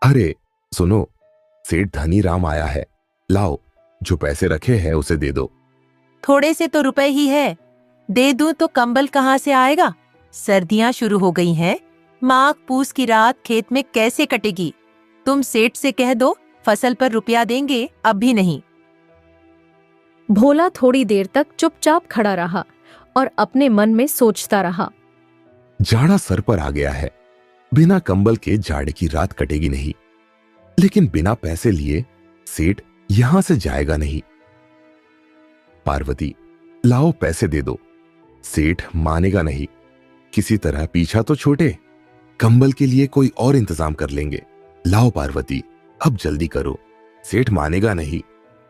अरे सुनो, सेठ धनी राम आया है, लाओ जो पैसे रखे हैं उसे दे दो। थोड़े से तो रुपए ही है, दे दूं तो कंबल कहाँ से आएगा? सर्दियां शुरू हो गई हैं, माघ पूस की रात खेत में कैसे कटेगी? तुम सेठ से कह दो फसल पर रुपया देंगे, अब भी नहीं। भोला थोड़ी देर तक चुपचाप खड़ा रहा और अपने मन में सोचता रहा। जाड़ा सर पर आ गया है, बिना कंबल के जाड़े की रात कटेगी नहीं, लेकिन बिना पैसे लिए सेठ यहां से जाएगा नहीं। पार्वती, लाओ पैसे दे दो। सेठ मानेगा नहीं, किसी तरह पीछा तो छूटे, कंबल के लिए कोई और इंतजाम कर लेंगे। लाओ पार्वती, अब जल्दी करो, सेठ मानेगा नहीं।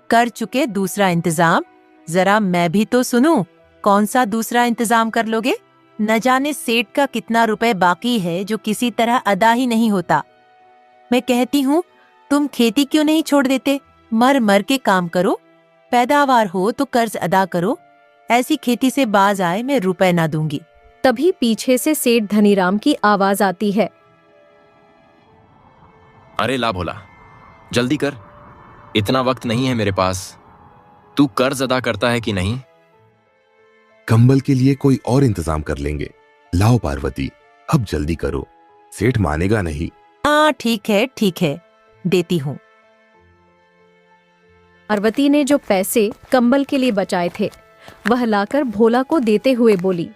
कर चुके दूसरा इंतजाम, जरा मैं भी तो सुनूं, कौन सा दूसरा इंतजाम कर लोगे? न जाने सेठ का कितना रुपए बाकी है जो किसी तरह अदा ही नहीं होता। मैं कहती हूँ तुम खेती क्यों नहीं छोड़ देते, मर मर के काम करो, पैदावार हो तो कर्ज अदा करो। ऐसी खेती से बाज आए मैं रुपए ना दूंगी। तभी पीछे से सेठ धनीराम की आवाज आती है। अरे ला भोला, जल्दी कर, इतना वक्त नहीं है मेरे पास। तू कर्ज अदा करता है कि नहीं? कंबल के लिए कोई और इंतजाम कर लेंगे। लाओ पार्वती, अब जल्दी करो, सेठ मानेगा नहीं। हाँ ठीक है, देती हूँ। पार्वती ने जो पैसे कंबल के लिए बचाए थे वह लाकर भोला को देते हुए बोली,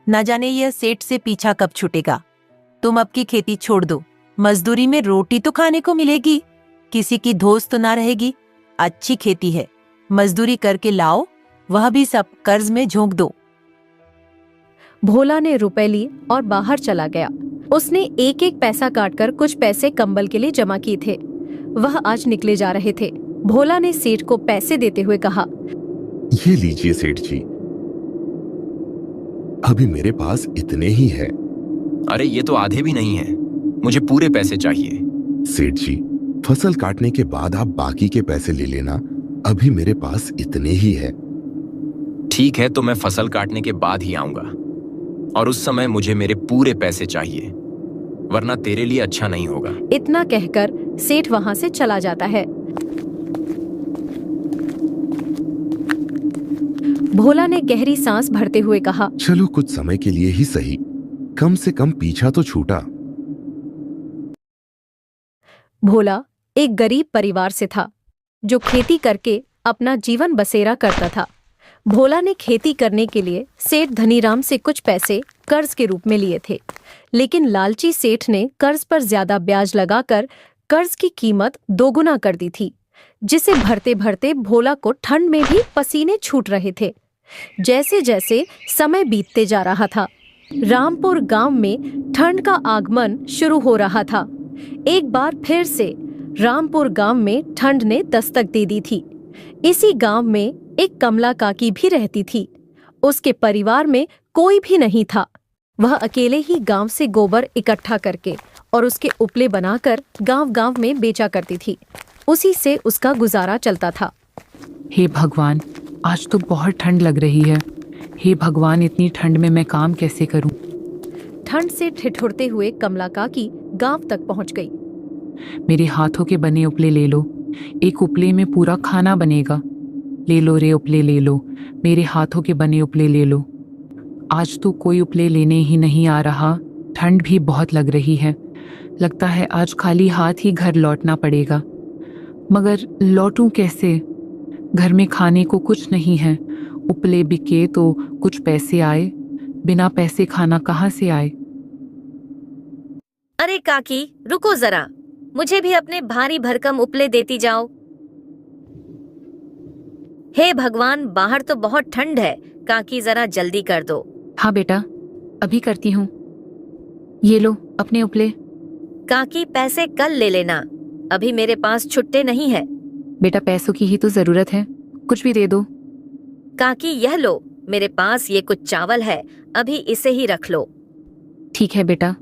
न जाने यह सेठ से पीछा कब छूटेगा। तुम अब की खेती छोड़ दो, मजदूरी में रोटी तो खाने को मिलेगी, किसी की धोस तो ना रहेगी। अच्छी खेती है, मजदूरी करके लाओ, वह भी सब कर्ज में झोंक दो। भोला ने रुपए लिए और बाहर चला गया। उसने एक एक पैसा काटकर कुछ पैसे कंबल के लिए जमा किए थे। वह आज निकले जा रहे थे। भोला ने सेठ को पैसे देते हुए कहा, ये लीजिए सेठ जी, अभी मेरे पास इतने ही है। अरे ये तो आधे भी नहीं है, मुझे पूरे पैसे चाहिए। सेठ जी, फसल काटने के बाद आप बाकी के पैसे ले लेना, अभी मेरे पास इतने ही है। ठीक है, तो मैं फसल काटने के बाद ही आऊंगा, और उस समय मुझे मेरे पूरे पैसे चाहिए, वरना तेरे लिए अच्छा नहीं होगा। इतना कहकर सेठ वहां से चला जाता है। भोला ने गहरी सांस भरते हुए कहा, चलो कुछ समय के लिए ही सही, कम से कम पीछा तो छूटा। भोला एक गरीब परिवार से था जो खेती करके अपना जीवन बसेरा करता था। भोला ने खेती करने के लिए सेठ धनीराम से कुछ पैसे कर्ज के रूप में लिए थे, लेकिन लालची सेठ ने कर्ज पर ज्यादा ब्याज लगाकर कर्ज की कीमत दोगुना कर दी थी, जिसे भरते भरते भोला को ठंड में भी पसीने छूट रहे थे। जैसे जैसे समय बीतते जा रहा था, रामपुर गांव में ठंड का आगमन शुरू हो रहा था। एक बार फिर से रामपुर गांव में ठंड ने दस्तक दे दी थी। इसी गांव में एक कमला काकी भी रहती थी। उसके परिवार में कोई भी नहीं था। वह अकेले ही गांव से गोबर इकट्ठा करके और उसके उपले बनाकर गांव-गांव में बेचा करती थी। उसी से उसका गुजारा चलता था। हे भगवान, आज तो बहुत ठंड लग रही है। हे भगवान, इतनी ठंड में मैं काम कैसे करूं? ठंड से ठिठुरते हुए कमला काकी गांव तक पहुंच गई। मेरे हाथों के बने उपले ले लो, एक उपले में पूरा खाना बनेगा। ले लो रे उपले, ले लो, मेरे हाथों के बने उपले ले लो। आज तो कोई उपले लेने ही नहीं आ रहा, ठंड भी बहुत लग रही है। लगता है आज खाली हाथ ही घर लौटना पड़ेगा, मगर लौटूं कैसे? घर में खाने को कुछ नहीं है। उपले बिके तो कुछ पैसे आए, बिना पैसे खाना कहाँ से आए? अरे काकी, रुको जरा, मुझे भी अपने भारी भरकम उपले देती जाओ। हे भगवान, बाहर तो बहुत ठंड है, काकी जरा जल्दी कर दो। हाँ बेटा, अभी करती हूँ। ये लो अपने उपले। काकी पैसे कल ले लेना, अभी मेरे पास छुट्टे नहीं है। बेटा पैसों की ही तो जरूरत है, कुछ भी दे दो। काकी यह लो, मेरे पास ये कुछ चावल है, अभी इसे ही रख लो। ठीक है बेटा,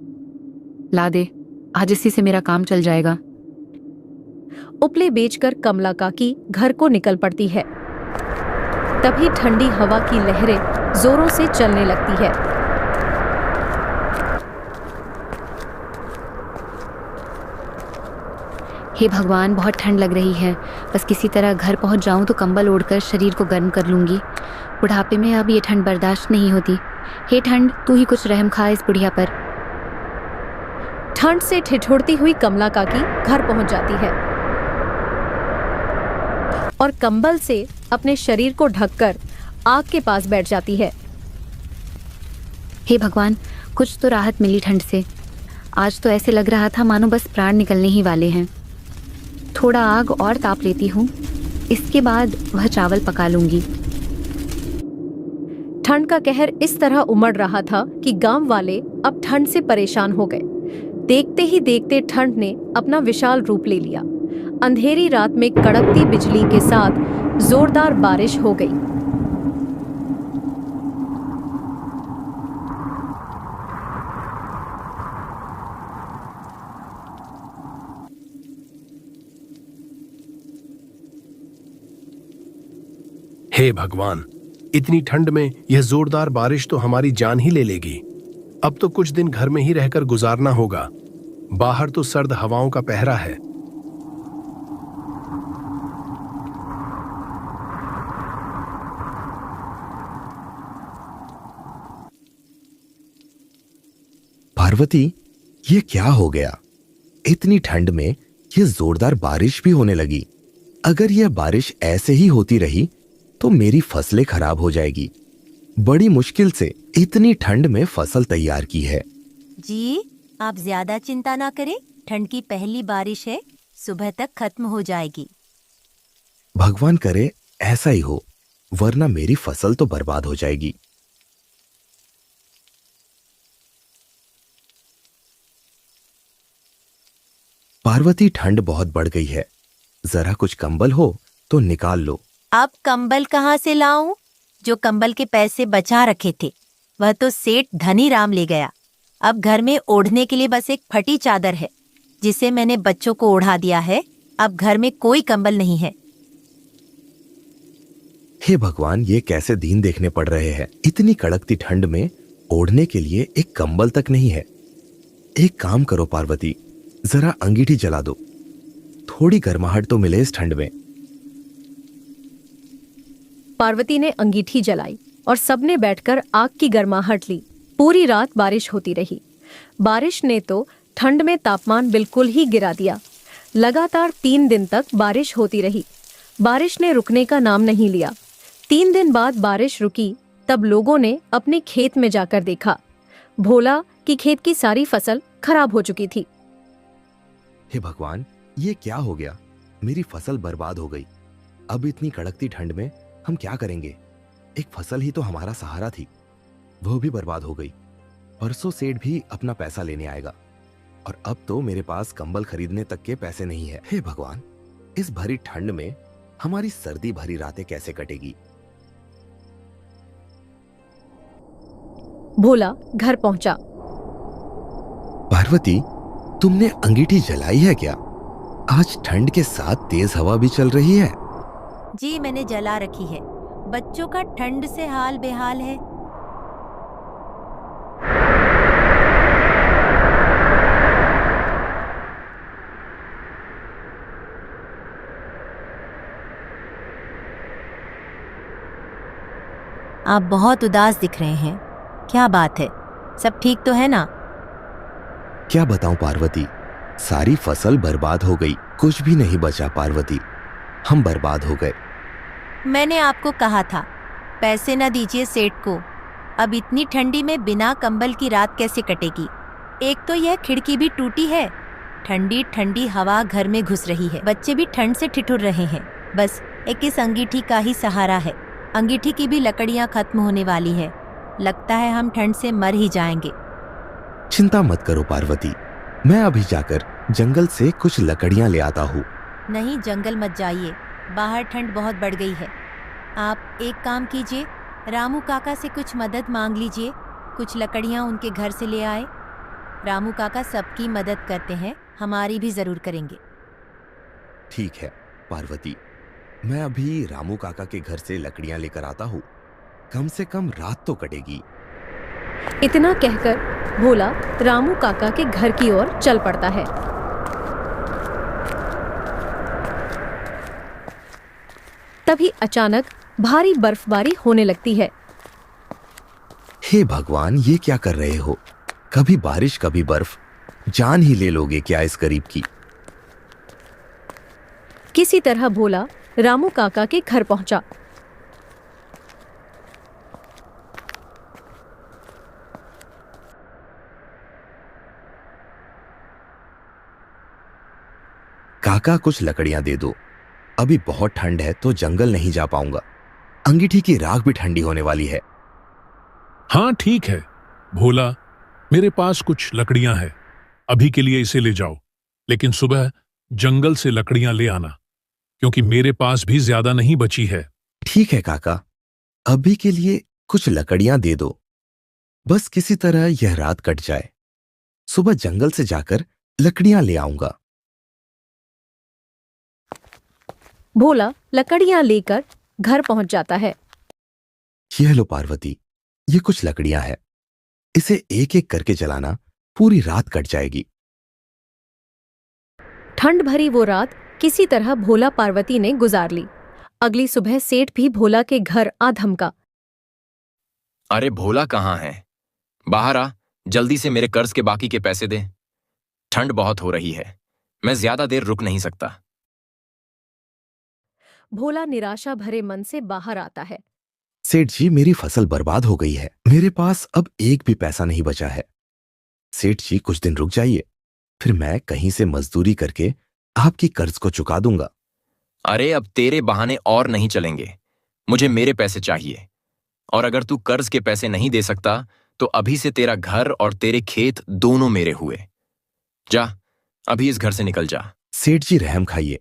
ला दे, आज इसी से मेरा काम चल जाएगा। उपले बेचकर कमला काकी घर को निकल पड़ती है। तभी ठंडी हवा की लहरें जोरों से चलने लगती है। हे भगवान, बहुत ठंड लग रही है। बस किसी तरह घर पहुंच जाऊं तो कंबल ओढ़कर शरीर को गर्म कर लूंगी। बुढ़ापे में अब ये ठंड बर्दाश्त नहीं होती। हे ठंड, तू ही कुछ रहम खा इस बुढ़िया पर। ठंड से ठिठुरती हुई कमला काकी घर पहुंच जाती है और कंबल से अपने शरीर को ढककर आग के पास बैठ जाती है। हे भगवान, कुछ तो राहत मिली ठंड से। आज तो ऐसे लग रहा था मानो बस प्राण निकलने ही वाले हैं। थोड़ा आग और ताप लेती हूँ, इसके बाद वह चावल पका लूंगी। ठंड का कहर इस तरह उमड़ रहा था कि गांव वाले अब ठंड से परेशान हो गए। देखते ही देखते ठंड ने अपना विशाल रूप ले लिया। अंधेरी रात में कड़कती बिजली के साथ जोरदार बारिश हो गई। हे भगवान, इतनी ठंड में यह जोरदार बारिश तो हमारी जान ही ले लेगी। अब तो कुछ दिन घर में ही रहकर गुजारना होगा। बाहर तो सर्द हवाओं का पहरा है। पार्वती, ये क्या हो गया? इतनी ठंड में ये जोरदार बारिश भी होने लगी। अगर यह बारिश ऐसे ही होती रही तो मेरी फसलें खराब हो जाएगी। बड़ी मुश्किल से इतनी ठंड में फसल तैयार की है। जी, आप ज्यादा चिंता ना करें। ठंड की पहली बारिश है, सुबह तक खत्म हो जाएगी। भगवान करे ऐसा ही हो, वरना मेरी फसल तो बर्बाद हो जाएगी। पार्वती, ठंड बहुत बढ़ गई है। जरा कुछ कंबल हो तो निकाल लो। अब कंबल कहाँ से लाऊं? जो कंबल के पैसे बचा रखे थे वह तो सेठ धनीराम ले गया। अब घर में ओढ़ने के लिए बस एक फटी चादर है जिसे मैंने बच्चों को ओढ़ा दिया है। अब घर में कोई कंबल नहीं है। हे भगवान, ये कैसे दिन देखने पड़ रहे हैं। इतनी कड़कती ठंड में ओढ़ने के लिए एक कंबल तक नहीं है। एक काम करो पार्वती, जरा अंगीठी जला दो, थोड़ी गर्माहट तो मिले इस ठंड में। पार्वती ने अंगीठी जलाई और सबने बैठकर आग की गर्माहट ली। पूरी रात बारिश होती रही। बारिश ने तो ठंड में तापमान बिल्कुल ही गिरा दिया। लगातार 3 दिन तक बारिश होती रही। बारिश ने रुकने का नाम नहीं लिया। 3 दिन बाद बारिश रुकी, तब लोगों ने अपने खेत में जाकर देखा। भोला की खेत की सारी फसल खराब हो चुकी थी। हे भगवान, ये क्या हो गया? मेरी फसल बर्बाद हो गई। अब इतनी कड़कती ठंड में हम क्या करेंगे? एक फसल ही तो हमारा सहारा थी, वो भी बर्बाद हो गई। परसों सेठ भी अपना पैसा लेने आएगा और अब तो मेरे पास कंबल खरीदने तक के पैसे नहीं है। हे भगवान, इस भरी ठंड में हमारी सर्दी भरी रातें कैसे कटेगी? भोला घर पहुंचा। पार्वती, तुमने अंगीठी जलाई है क्या? आज ठंड के साथ तेज हवा भी चल रही है। जी, मैंने जला रखी है। बच्चों का ठंड से हाल बेहाल है। आप बहुत उदास दिख रहे हैं। क्या बात है? सब ठीक तो है ना? क्या बताऊं पार्वती, सारी फसल बर्बाद हो गई। कुछ भी नहीं बचा पार्वती, हम बर्बाद हो गए। मैंने आपको कहा था पैसे न दीजिए सेठ को। अब इतनी ठंडी में बिना कंबल की रात कैसे कटेगी? एक तो यह खिड़की भी टूटी है। ठंडी ठंडी हवा घर में घुस रही है। बच्चे भी ठंड से ठिठुर रहे हैं। बस एक इस अंगीठी का ही सहारा है। अंगीठी की भी लकड़ियां खत्म होने वाली है। लगता है हम ठंड से मर ही जाएंगे। चिंता मत करो पार्वती, मैं अभी जाकर जंगल से कुछ लकड़ियां ले आता हूँ। नहीं, जंगल मत जाइए, बाहर ठंड बहुत बढ़ गई है। आप एक काम कीजिए, रामू काका से कुछ मदद मांग लीजिए। कुछ लकड़ियां उनके घर से ले आए। रामू काका सबकी मदद करते हैं, हमारी भी जरूर करेंगे। ठीक है पार्वती, मैं अभी रामू काका के घर से लकड़ियां लेकर आता हूँ। कम से कम रात तो कटेगी। इतना कहकर भोला रामू काका के घर की ओर चल पड़ता है। तभी अचानक भारी बर्फबारी होने लगती है। हे भगवान, ये क्या कर रहे हो? कभी बारिश कभी बर्फ, जान ही ले लोगे क्या इस गरीब की? किसी तरह भोला रामू काका के घर पहुंचा। काका, कुछ लकड़ियां दे दो। अभी बहुत ठंड है तो जंगल नहीं जा पाऊंगा। अंगीठी की राख भी ठंडी होने वाली है। हाँ ठीक है भोला, मेरे पास कुछ लकड़ियां हैं, अभी के लिए इसे ले जाओ, लेकिन सुबह जंगल से लकड़ियां ले आना, क्योंकि मेरे पास भी ज्यादा नहीं बची है। ठीक है काका, अभी के लिए कुछ लकड़ियां दे दो। बस किसी तरह यह रात कट जाए। सुबह जंगल से जाकर लकड़ियां ले आऊंगा। भोला लकड़ियां लेकर घर पहुंच जाता है। यह लो पार्वती, ये कुछ लकड़ियां हैं। इसे एक एक करके जलाना, पूरी रात कट जाएगी। ठंड भरी वो रात किसी तरह भोला पार्वती ने गुजार ली। अगली सुबह सेठ भी भोला के घर आ धमका। अरे भोला कहाँ है? बाहर आ, जल्दी से मेरे कर्ज के बाकी के पैसे दे। ठंड बहुत हो रही है, मैं ज्यादा देर रुक नहीं सकता। भोला निराशा भरे मन से बाहर आता है। सेठ जी, मेरी फसल बर्बाद हो गई है। मेरे पास अब एक भी पैसा नहीं बचा है। सेठ जी, कुछ दिन रुक जाइए, फिर मैं कहीं से मजदूरी करके आपकी कर्ज को चुका दूंगा। अरे अब तेरे बहाने और नहीं चलेंगे, मुझे मेरे पैसे चाहिए। और अगर तू कर्ज के पैसे नहीं दे सकता तो अभी से तेरा घर और तेरे खेत दोनों मेरे हुए। जा, अभी इस घर से निकल जा। सेठ जी, रहम खाइए।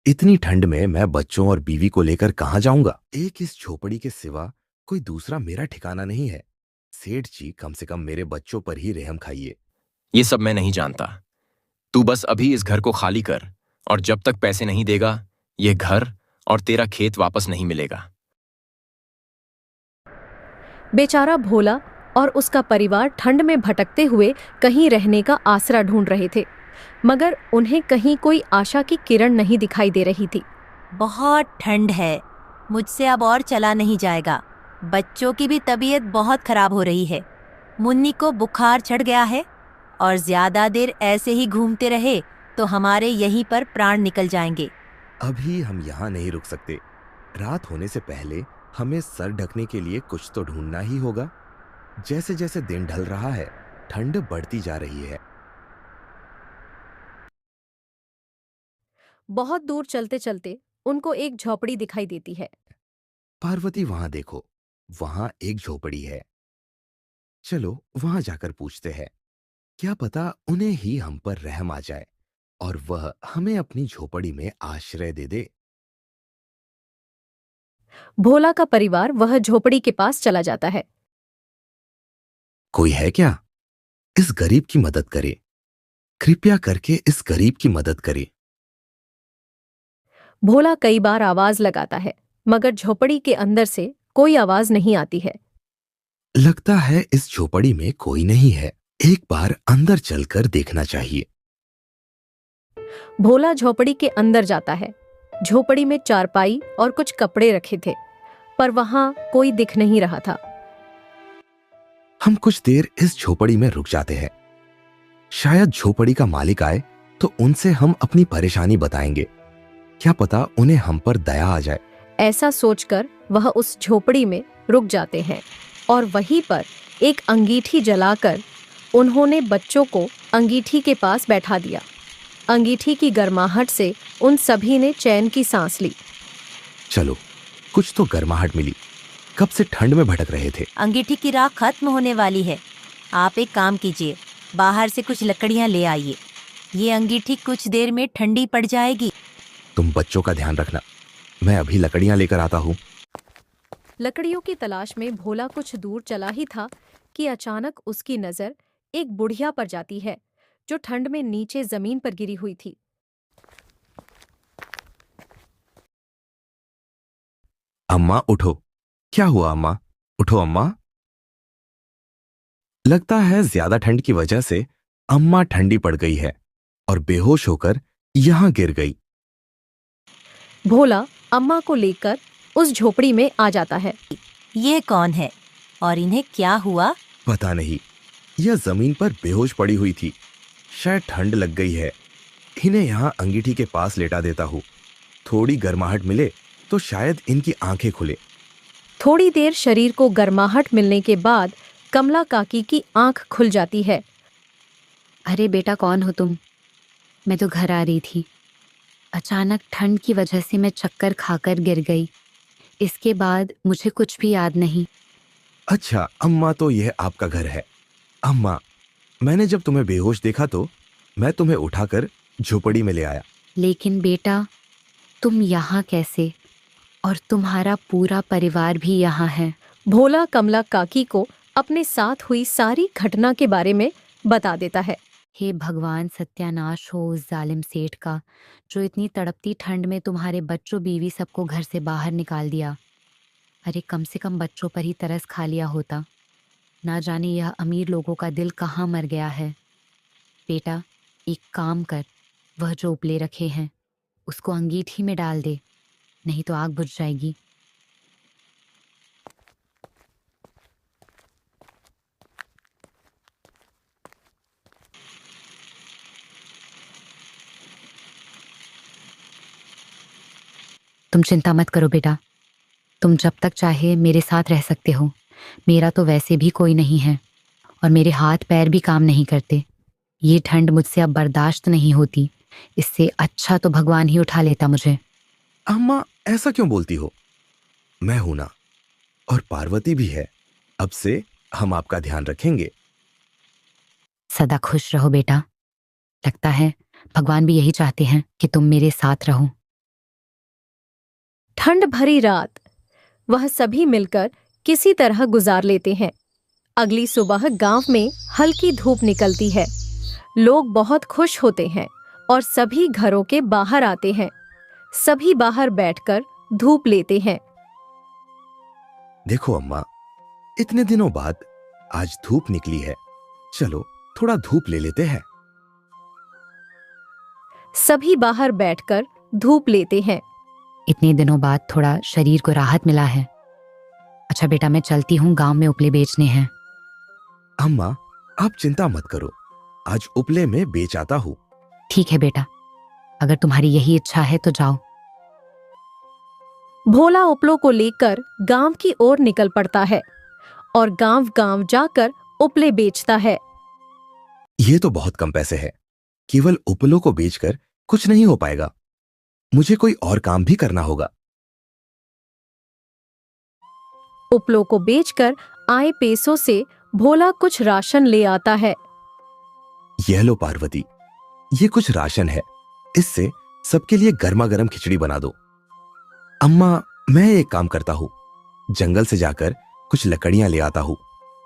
इतनी ठंड में मैं बच्चों और बीवी को लेकर कहां जाऊंगा? एक इस झोपड़ी के सिवा कोई दूसरा मेरा ठिकाना नहीं है। सेठ जी, कम से कम मेरे बच्चों पर ही रहम खाइए। ये सब मैं नहीं जानता, तू बस अभी इस घर को खाली कर, और जब तक पैसे नहीं देगा ये घर और तेरा खेत वापस नहीं मिलेगा। बेचारा भोला और उसका परिवार ठंड में भटकते हुए कहीं रहने का आसरा ढूंढ रहे थे, मगर उन्हें कहीं कोई आशा की किरण नहीं दिखाई दे रही थी। बहुत ठंड है, मुझसे अब और चला नहीं जाएगा। बच्चों की भी तबीयत बहुत खराब हो रही है। मुन्नी को बुखार चढ़ गया है, और ज्यादा देर ऐसे ही घूमते रहे तो हमारे यहीं पर प्राण निकल जाएंगे। अभी हम यहाँ नहीं रुक सकते। रात होने से पहले हमें सर ढकने के लिए कुछ तो ढूंढना ही होगा। जैसे जैसे दिन ढल रहा है, ठंड बढ़ती जा रही है। बहुत दूर चलते चलते उनको एक झोपड़ी दिखाई देती है। पार्वती, वहां देखो, वहां एक झोपड़ी है। चलो वहां जाकर पूछते हैं। क्या पता उन्हें ही हम पर रहम आ जाए और वह हमें अपनी झोपड़ी में आश्रय दे दे। भोला का परिवार वह झोपड़ी के पास चला जाता है। कोई है क्या? इस गरीब की मदद करे, कृपया करके इस गरीब की मदद करे। भोला कई बार आवाज लगाता है, मगर झोपड़ी के अंदर से कोई आवाज नहीं आती है। लगता है इस झोपड़ी में कोई नहीं है। एक बार अंदर चलकर देखना चाहिए। भोला झोपड़ी के अंदर जाता है। झोपड़ी में चारपाई और कुछ कपड़े रखे थे, पर वहां कोई दिख नहीं रहा था। हम कुछ देर इस झोपड़ी में रुक जाते हैं। शायद झोपड़ी का मालिक आए तो उनसे हम अपनी परेशानी बताएंगे। क्या पता उन्हें हम पर दया आ जाए। ऐसा सोचकर वह उस झोपड़ी में रुक जाते हैं, और वहीं पर एक अंगीठी जलाकर उन्होंने बच्चों को अंगीठी के पास बैठा दिया। अंगीठी की गर्माहट से उन सभी ने चैन की सांस ली। चलो, कुछ तो गर्माहट मिली। कब से ठंड में भटक रहे थे। अंगीठी की राख खत्म होने वाली है। आप एक काम कीजिए, बाहर से कुछ लकड़ियां ले आइए। ये अंगीठी कुछ देर में ठंडी पड़ जाएगी। तुम बच्चों का ध्यान रखना, मैं अभी लकड़ियां लेकर आता हूँ। लकड़ियों की तलाश में भोला कुछ दूर चला ही था कि अचानक उसकी नजर एक बुढ़िया पर जाती है, जो ठंड में नीचे जमीन पर गिरी हुई थी। अम्मा उठो। क्या हुआ अम्मा? उठो अम्मा। लगता है ज्यादा ठंड की वजह से अम्मा ठंडी पड़ गई है और बेहोश होकर यहां गिर गई। भोला अम्मा को लेकर उस झोपड़ी में आ जाता है। ये कौन है और इन्हें क्या हुआ? पता नहीं, यह जमीन पर बेहोश पड़ी हुई थी। शायद ठंड लग गई है। इन्हें यहाँ अंगीठी के पास लेटा देता हूँ। थोड़ी गर्माहट मिले तो शायद इनकी आंखें खुले। थोड़ी देर शरीर को गर्माहट मिलने के बाद कमला काकी की आंख खुल जाती है। अरे बेटा, कौन हो तुम? मैं तो घर आ रही थी। अचानक ठंड की वजह से मैं चक्कर खाकर गिर गई। इसके बाद मुझे कुछ भी याद नहीं। अच्छा अम्मा, तो यह आपका घर है। अम्मा, मैंने जब तुम्हें बेहोश देखा तो मैं तुम्हें उठाकर झोपड़ी में ले आया। लेकिन बेटा, तुम यहाँ कैसे? और तुम्हारा पूरा परिवार भी यहाँ है। भोला कमला काकी को अपने साथ हुई सारी घटना के बारे में बता देता है। हे भगवान, सत्यानाश हो उस जालिम सेठ का, जो इतनी तड़पती ठंड में तुम्हारे बच्चों बीवी सबको घर से बाहर निकाल दिया। अरे कम से कम बच्चों पर ही तरस खा लिया होता। ना जाने यह अमीर लोगों का दिल कहाँ मर गया है। बेटा, एक काम कर, वह जो उपले रखे हैं उसको अंगीठी में डाल दे, नहीं तो आग बुझ जाएगी। तुम चिंता मत करो बेटा, तुम जब तक चाहे मेरे साथ रह सकते हो। मेरा तो वैसे भी कोई नहीं है और मेरे हाथ पैर भी काम नहीं करते। ये ठंड मुझसे अब बर्दाश्त नहीं होती। इससे अच्छा तो भगवान ही उठा लेता मुझे। अम्मा, ऐसा क्यों बोलती हो? मैं हूं ना, और पार्वती भी है। अब से हम आपका ध्यान रखेंगे। सदा खुश रहो बेटा। लगता है भगवान भी यही चाहते हैं कि तुम मेरे साथ रहो। ठंड भरी रात वह सभी मिलकर किसी तरह गुजार लेते हैं। अगली सुबह गांव में हल्की धूप निकलती है। लोग बहुत खुश होते हैं और सभी घरों के बाहर आते हैं। सभी बाहर बैठकर धूप लेते हैं। देखो अम्मा, इतने दिनों बाद आज धूप निकली है। चलो थोड़ा धूप ले लेते हैं। सभी बाहर बैठकर धूप लेते हैं। इतने दिनों बाद थोड़ा शरीर को राहत मिला है। अच्छा बेटा, मैं चलती हूँ, गांव में उपले बेचने हैं। अम्मा, आप चिंता मत करो, आज उपले में बेच आता हूँ। ठीक है बेटा, अगर तुम्हारी यही इच्छा है तो जाओ। भोला उपलों को लेकर गांव की ओर निकल पड़ता है और गांव-गांव जाकर उपले बेचता है। ये तो बहुत कम पैसे है। केवल उपलों को बेचकर कुछ नहीं हो पाएगा। मुझे कोई और काम भी करना होगा। उपलों को बेचकर आए पैसों से भोला कुछ राशन ले आता है। यह लो पार्वती, ये कुछ राशन है। इससे सबके लिए गर्मा गर्म खिचड़ी बना दो। अम्मा, मैं एक काम करता हूँ, जंगल से जाकर कुछ लकड़ियां ले आता हूँ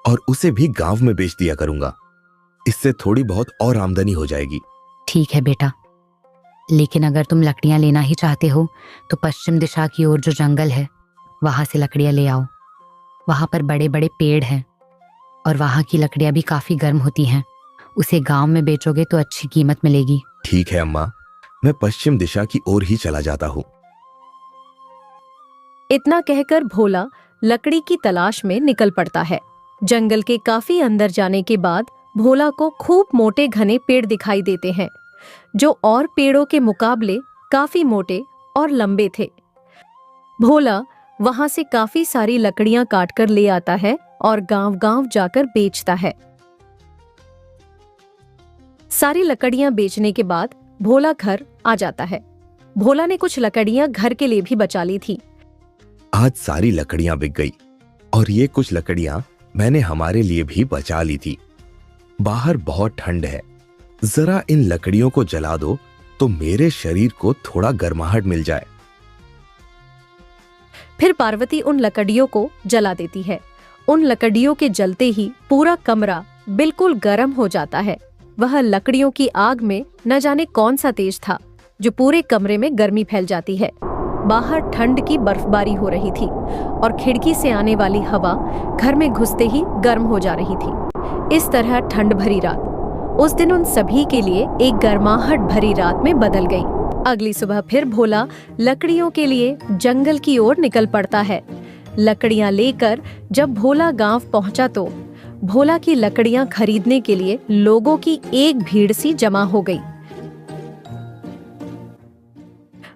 और उसे भी गांव में बेच दिया करूंगा। इससे थोड़ी बहुत और आमदनी हो जाएगी। ठीक है बेटा, लेकिन अगर तुम लकड़ियां लेना ही चाहते हो तो पश्चिम दिशा की ओर जो जंगल है वहां से लकड़ियां ले आओ। वहां पर बड़े बड़े पेड़ हैं और वहां की लकड़ियां भी काफी गर्म होती हैं। उसे गांव में बेचोगे तो अच्छी कीमत मिलेगी। ठीक है अम्मा, मैं पश्चिम दिशा की ओर ही चला जाता हूँ। इतना कहकर भोला लकड़ी की तलाश में निकल पड़ता है। जंगल के काफी अंदर जाने के बाद भोला को खूब मोटे घने पेड़ दिखाई देते हैं, जो और पेड़ों के मुकाबले काफी मोटे और लंबे थे। भोला वहां से काफी सारी लकड़ियां काटकर ले आता है और गांव-गांव जाकर बेचता है। सारी लकड़ियां बेचने के बाद भोला घर आ जाता है। भोला ने कुछ लकड़ियां घर के लिए भी बचा ली थी। आज सारी लकड़ियां बिक गई और ये कुछ लकड़ियां मैंने हमारे लिए भी बचा ली थी। बाहर बहुत ठंड है, जरा इन लकड़ियों को जला दो तो मेरे शरीर को थोड़ा गर्माहट मिल जाए। फिर पार्वती उन लकड़ियों को जला देती है। उन लकड़ियों के जलते ही पूरा कमरा बिल्कुल गर्म हो जाता है। वह लकड़ियों की आग में न जाने कौन सा तेज था जो पूरे कमरे में गर्मी फैल जाती है। बाहर ठंड की बर्फबारी हो रही थी और खिड़की से आने वाली हवा घर में घुसते ही गर्म हो जा रही थी। इस तरह ठंड भरी रात उस दिन उन सभी के लिए एक गर्माहट भरी रात में बदल गई। अगली सुबह फिर भोला लकड़ियों के लिए जंगल की ओर निकल पड़ता है। लकड़ियां लेकर जब भोला गांव पहुंचा तो भोला की लकड़ियां खरीदने के लिए लोगों की एक भीड़ सी जमा हो गई।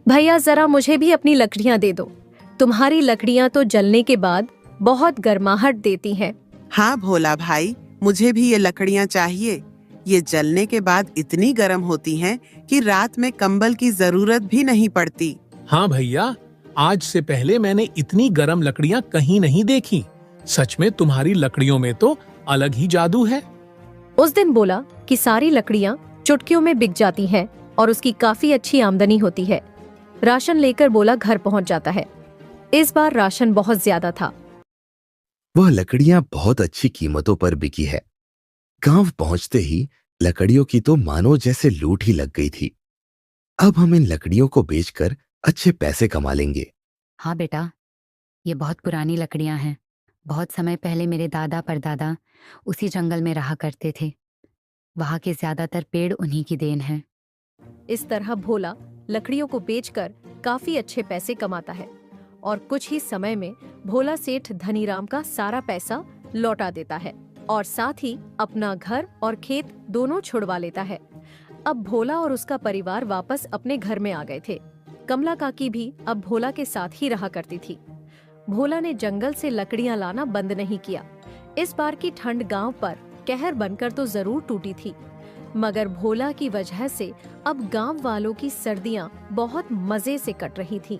भैया जरा मुझे भी अपनी लकड़ियां दे दो, तुम्हारी लकड़ियां तो जलने के बाद बहुत गर्माहट देती हैं। हाँ भोला भाई, मुझे भी ये लकड़ियां चाहिए। ये जलने के बाद इतनी गर्म होती हैं कि रात में कंबल की जरूरत भी नहीं पड़ती। हाँ भैया, आज से पहले मैंने इतनी गर्म लकड़ियां कहीं नहीं देखी। सच में तुम्हारी लकड़ियों में तो अलग ही जादू है। उस दिन बोला कि सारी लकड़ियां चुटकियों में बिक जाती हैं और उसकी काफी अच्छी आमदनी होती है। राशन लेकर बोला घर पहुंच जाता है। इस बार राशन बहुत ज्यादा था। वह लकड़ियां बहुत अच्छी कीमतों पर बिकी है। गांव पहुंचते ही लकड़ियों की तो मानो जैसे लूट ही लग गई थी। अब हम इन लकड़ियों को बेचकर अच्छे पैसे कमा लेंगे। हाँ बेटा, ये बहुत पुरानी लकड़ियां हैं। बहुत समय पहले मेरे दादा परदादा उसी जंगल में रहा करते थे। वहाँ के ज्यादातर पेड़ उन्हीं की देन है। इस तरह भोला लकड़ियों को बेचकर काफी अच्छे पैसे कमाता है और कुछ ही समय में भोला सेठ धनीराम का सारा पैसा लौटा देता है और साथ ही अपना घर और खेत दोनों छुड़वा लेता है। अब भोला और उसका परिवार वापस अपने घर में आ गए थे। कमला काकी भी अब भोला के साथ ही रहा करती थी। भोला ने जंगल से लकड़ियां लाना बंद नहीं किया। इस बार की ठंड गांव पर कहर बनकर तो जरूर टूटी थी, मगर भोला की वजह से अब गांव वालों की सर्दियां बहुत मजे से कट रही थीं।